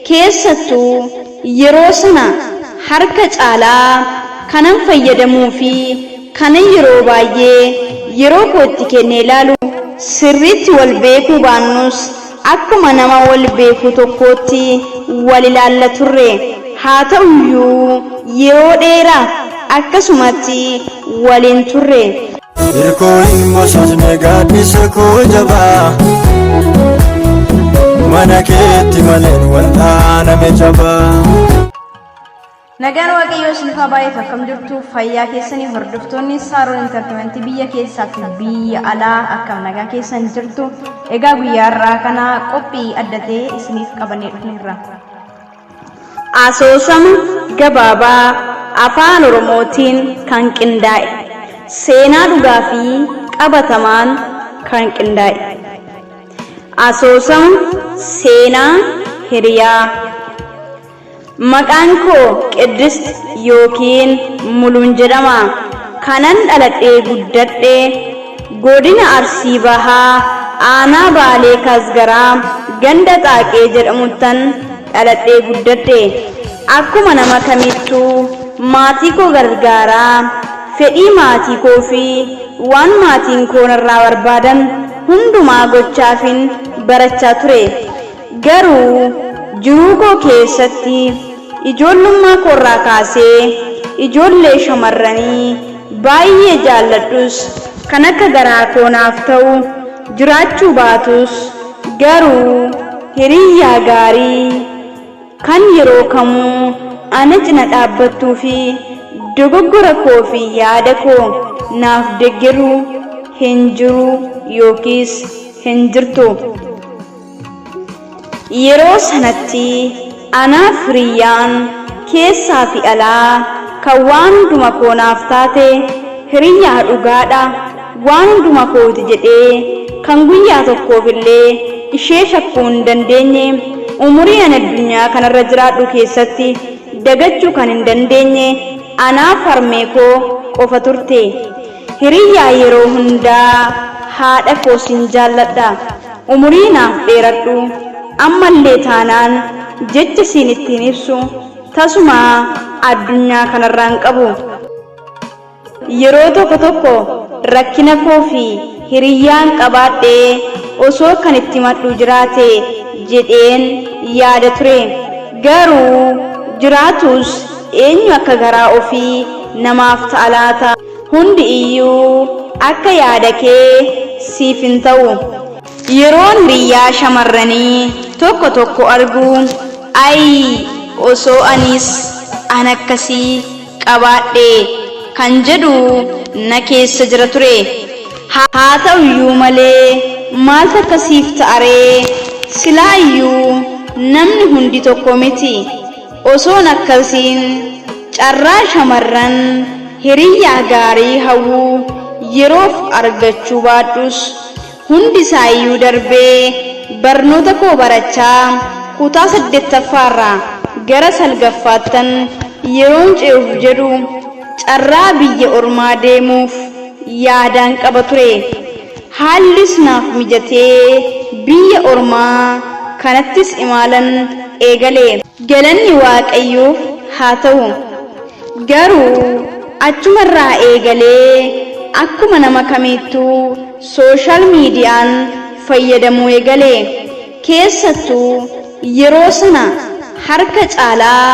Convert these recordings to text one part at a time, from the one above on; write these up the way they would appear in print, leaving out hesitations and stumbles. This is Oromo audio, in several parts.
keessattuu yeroo sana harka caalaa kanan fayyadamuu fi kanan yeroo baay'ee yeroo kootti kennee ilaalu sirriitti wal beekuu baannus akkuma nama wal beeku tokkootti wal ilaalla turre. haa ta'uyyuu yeroo dheeraa akkasumatti waliin turre. Irkoo imboososne gaaddisa koo jabaa mana keetti maleen wal'aaname jabaa. Nagaan Waaqayyoo isiniif haa baay'atu. Akkam jirtu fayyaa keessanii hordoftoonni Saaroon Entertainment biyya keessaa fi biyya alaa akkam nagaa keessan jirtu. Egaa guyyaa har'aa kana qophii adda ta'e isiniif qabannee dhufneerra. Asoosama gabaabaa afaan Oromootiin kan qindaa'e, seenaa dhugaa fi qabatamaan kan qindaa'e. Asoosama seenaa hiriyaa. Maqaan koo Qiddist yookiin Muluun jedhama. Kanan dhaladhee guddadhee godina Arsii Bahaa aanaa Baalee Kasgaraa ganda Xaaqee jedhamuttan dhaladhee guddadhe. Akkuma nama kamittuu maatii koo gargaaraa, fedhii maatii koo fi waan maatiin koo narraa barbaadan hundumaa gochaafin barachaa ture. Garuu jiruu koo keessatti ijoollummaa koorraa kaasee ijoollee shamarranii baay'ee jaalladhus kan akka garaa koonaaf ta'u jiraachuu baatus garuu hiriyaa gaarii kan yeroo kamuu ana cina dhaabbattuu fi dogoggora koo fi yaada koo naaf deeggaru hin jiru yookiis hin jirtu. Yeroo sanatti anaaf hiriyyaan keessaa fi alaa kan waan hunduma koo naaf taate hiriyyaa dhugaadha. Waan hunduma kooti jedhee kan guyyaa tokkoofillee ishee shakkuu hin dandeenye, umurii an addunyaa kanarra jiraadhu keessatti dagachuu kan hin dandeenye anaaf harmee koo qofa turte. Hiriyyaa yeroo hundaa haadha koo sin jaalladha. Umurii naaf dheeradhu ammallee taanaan jecha siin ittiin ibsu tasuma addunyaa kanarraan qabu. Yeroo tokko rakkina koo fi hiriyyaan qabaadhee osoo kan itti madhu jiraate jedheen yaada ture. Garuu jiraatus eenyu akka garaa ofii namaaf ta'a laata? Hundi iyyuu akka yaada kee siif hin ta'u. Yeroon hiriyyaa shamarranii tokko argu osoo anis an akkasii qabaadhe kan jedhu na keessa jira ture. Haa ta'uyyuu malee maaltu akkasiif ta'aree? Silaayyuu namni hundi tokko miti. Osoon akkasiin carraa shamarran hiriyyaa gaarii hawwuu yeroof argachuu baadhus hundi isaayyuu darbee barnoota koo barachaa kutaa 8ffaarraa gara 9ffaattan yeroon ce'uuf jedhu carraa biyya ormaa deemuuf yaadaan qaba ture. Haallis naaf mijatee biyya ormaa kanattis imaalan eegale. Galanni Waaqayyoof haa ta'u. Garuu achumarraa eegalee akkuma nama kamittuu sooshaal miidiyaan fayyadamuu eegale. Keessattuu yeroo sana harka caalaa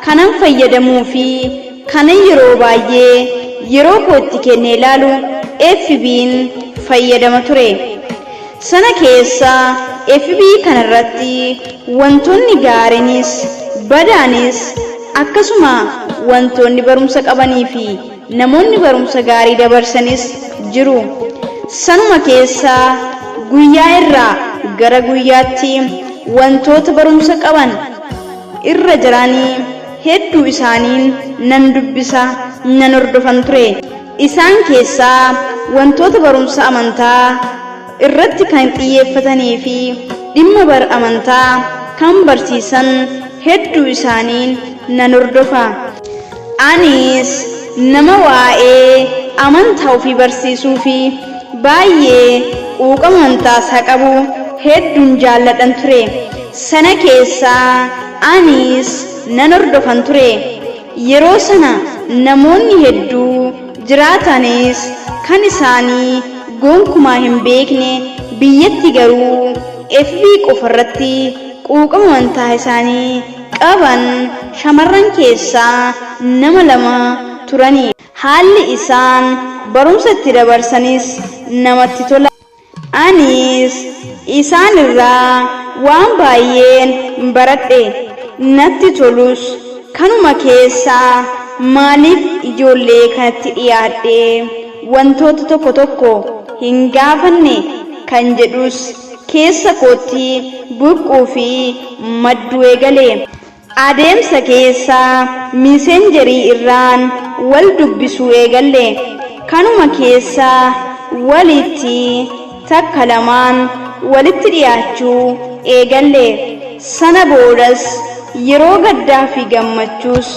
kanan fayyadamuu fi kanan yeroo baay'ee yeroo kootti kennee ilaalu FB'n fayyadama ture. Sana keessa FB kanarratti wantoonni gaariinis badaanis akkasuma wantoonni barumsa qabanii fi namoonni barumsa gaarii dabarsanis jiru. Sanuma keessa guyyaa irraa gara guyyaatti wantoota barumsa qaban irra jiranii hedduu isaaniin nan dubbisa, nan hordofan ture. Isaan keessaa wantoota barumsa amantaa irratti kan xiyyeeffatanii fi dhimma amantaa kan barsiisan hedduu isaaniin nan hordofa. Anis nama waa'ee amantaa ofii barsiisuu fi baay'ee quuqama amantaa isaa qabu hedduun jaalladhan ture. Sana keessaa anis nan hordofan ture. Yeroo sana namoonni hedduu jiraatanis kan isaanii gonkumaa hin beekne biyyatti garuu FB qofarratti quuqama amantaa isaanii qaban shamarran keessaa nama lama turani. Haalli isaan barumsa itti dabarsanis namatti tola. Anis isaan irraa waan baay'een baradhe natti tolus. Kanuma keessaa maaliif ijoollee kanatti dhiyaadhe wantoota tokko tokko hin gaafanne kan jedhus keessa kootti burquu fi madduu eegale. Adeemsa keessaa miisenjerii irraan wal dubbisuu eegalle. Kanuma keessaa walitti takka lamaan walitti dhiyaachuu eegalle. Sana boodas yeroo gaddaa fi gammachuus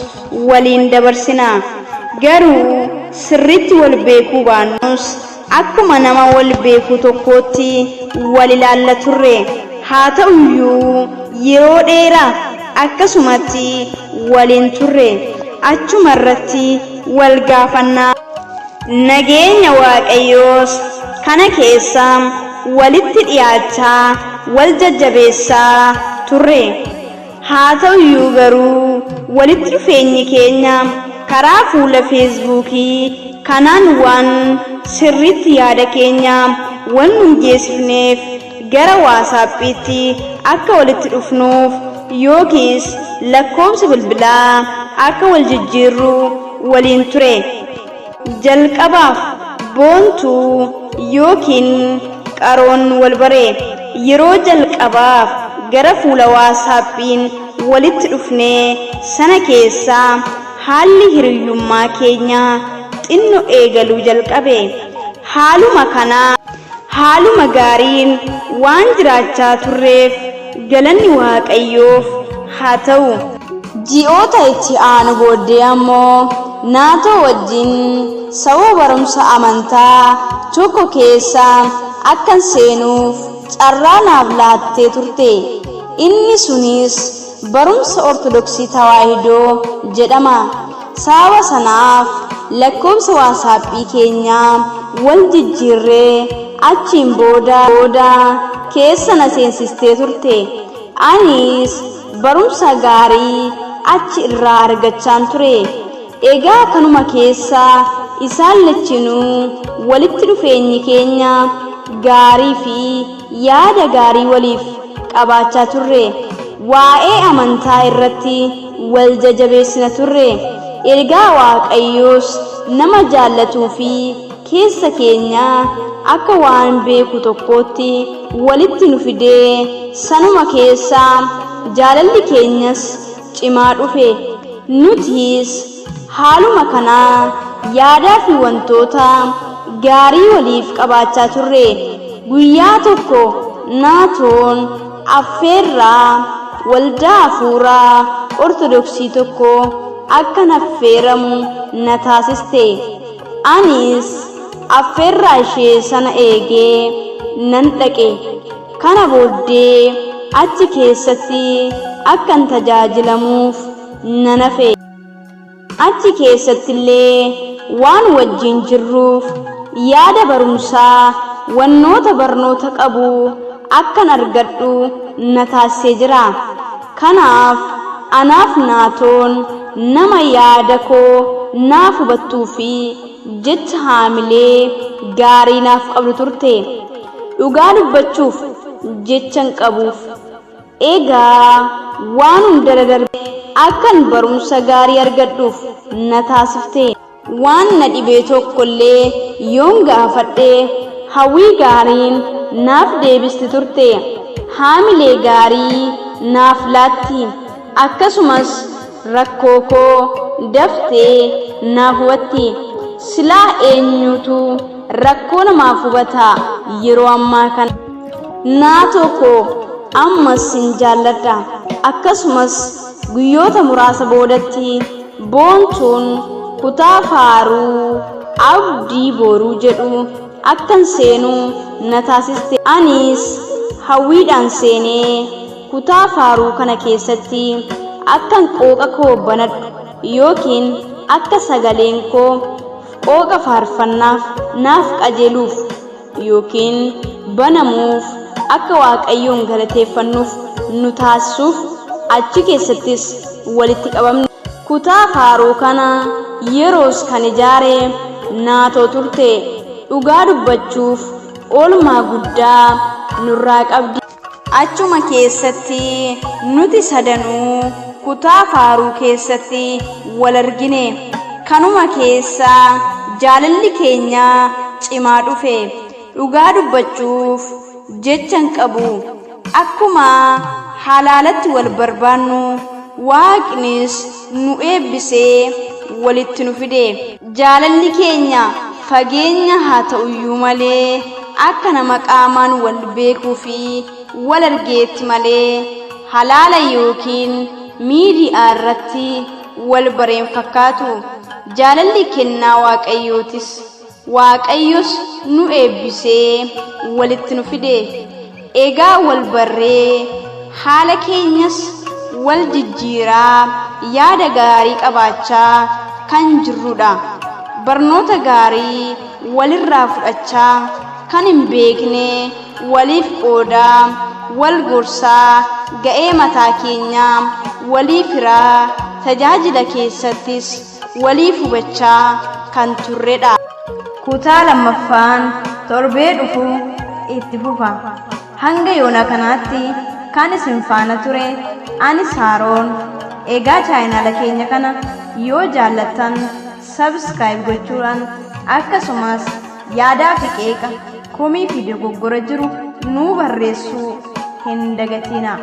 waliin dabarsina. Garuu sirriitti wal beekuu baannus akkuma nama wal beekuu tokkootti wal ilaalla turre. Haa ta'uyyuu yeroo dheeraa akkasumatti waliin turre. Achuma irratti wal gaafannaa. Nageenya Waaqayyoos kana keessa walitti dhiyaachaa wal jajjabeessaa turre. Haa ta'uyyuu garuu walitti dhufeenyi keenya karaa fuula feesbuukii kanaan waan sirriitti yaada keenya waan nu geessifneef gara waasaappiitti akka walitti dhufnuuf yookiis lakkoofsa bilbilaa akka wal jijjiirru waliin ture. Jalqabaaf boontuu yookiin qaroon wal bare. Yeroo jalqabaaf gara fuula waasaappiin walitti dhufnee sana keessaa haalli hiriyyummaa keenya xinno eegaluu jalqabe. Haaluma gaariin waan jiraachaa turreef galanni Waaqayyoof haa ta'u. Ji'oota itti aanu booddee ammoo naatoo wajjin sababa barumsa amantaa tokko keessa akkan seenuuf carraa naaf laattee turte. Inni sunis barumsa Ortodoksii Tawaahidoo jedhama. Sababa sanaaf lakkoofsa waasaappii keenyaa wal jijjiirree achiin booda keessa na seensistee turte. Anis barumsa gaarii achi irraa argachaan ture. Egaa kanuma keessa isaan lachinuu walitti dhufeenyi keenya gaarii fi yaada gaarii waliif qabaachaa turre. Waa'ee amantaa irratti wal jajjabeessina turre. Ergaa Waaqayyoos nama jaallatuu fi keessa keenya akka waan beeku tokkootti walitti nu fidee sanuma keessa jaalalli keenyas cimaa dhufe. Nutis haaluma kanaa yaadaa fi wantoota gaarii waliif qabaachaa turre. Guyyaa tokko naatoon affeerraa waldaa hafuuraa Ortodoksii tokko akkan affeeramu na taasiste. Anis affeerraa ishee sana eegee nan dhaqe. Kana booddee achi keessatti akkan tajaajilamuuf nan hafe. Achi keessatti illee waan wajjin jirruuf yaada barumsaa wannoota barnoota qabu akkan argadhu na taasisee jira. Kanaaf anaaf naatoon nama yaada koo naaf hubattuu fi jecha haamilee gaarii naaf qabdu turte. Dhugaa dubbachuuf jechan qabuuf egaa waan hunda darbe akkan barumsa gaarii argadhuuf na taasifte. Waan na dhibee tokkollee yoon gaafadhe hawwii gaariin naaf deebisti turte. Haamilee gaarii naaf laatti. Akkasumas rakkoo koo daftee naaf hubatti. Silaa eenyutu rakkoo namaaf hubata yeroo ammaa kana. Naatoo koo ammas sin jaalladha. Akkasumas guyyoota muraasa boodatti boontuun kutaa faaruu abdii boruu jedhu akkan seenuu na taasiste. Anis hawwiidhaan seenee kutaa faaruu kana keessatti akkan qooqa koo banadhu yookiin akka sagaleen koo qooqa faarfannaaf naaf qajeeluuf yookiin banamuuf akka Waaqayyoon galateeffannuuf nu taasisuuf achi keessattis walitti qabamne. Kutaa faaruu kana yeroos kan ijaare naatoo turte dhugaa dubbachuuf oolmaa guddaa nurraa qabdi. Achuma keessatti nuti sadanuu kutaa faaruu keessatti wal argine. Kanuma keessa jaalalli keenya cimaa dhufe. Dhugaa dubbachuuf jechan qabu. Akkuma halaalatti wal barbaannu Waaqnis nu eebbisee walitti nu fide. Jaalalli keenya fageenya haa ta'uyyuu malee akka nama qaamaan wal beekuu fi wal argeetti malee halaala yookiin miidiyaa irratti wal bareen fakkaatu. Jaalalli kennaa Waaqayyootis. Waaqayyos nu eebbisee walitti nu fide. Egaa wal barree haala keenyas wal jijjiiraa yaada gaarii qabaachaa kan jirrudha. Barnoota gaarii walirraa fudhachaa kan hin beekne waliif qoodaa wal gorsaa ga'ee mataa keenyaa waliif hiraa tajaajila keessattis waliif hubachaa kan turredha. Kutaa lammaffaan torbee dhufu itti fufa. Hanga yoona kanaatti kan isin faana ture ani Saaroon. Egaa chaayinaala keenya kana yoo jaallattan subscribe gochuudhaan akkasumas yaadaa fi qeeqa komii fi dogoggora jiru nuu barreessuu hin dagatinaa.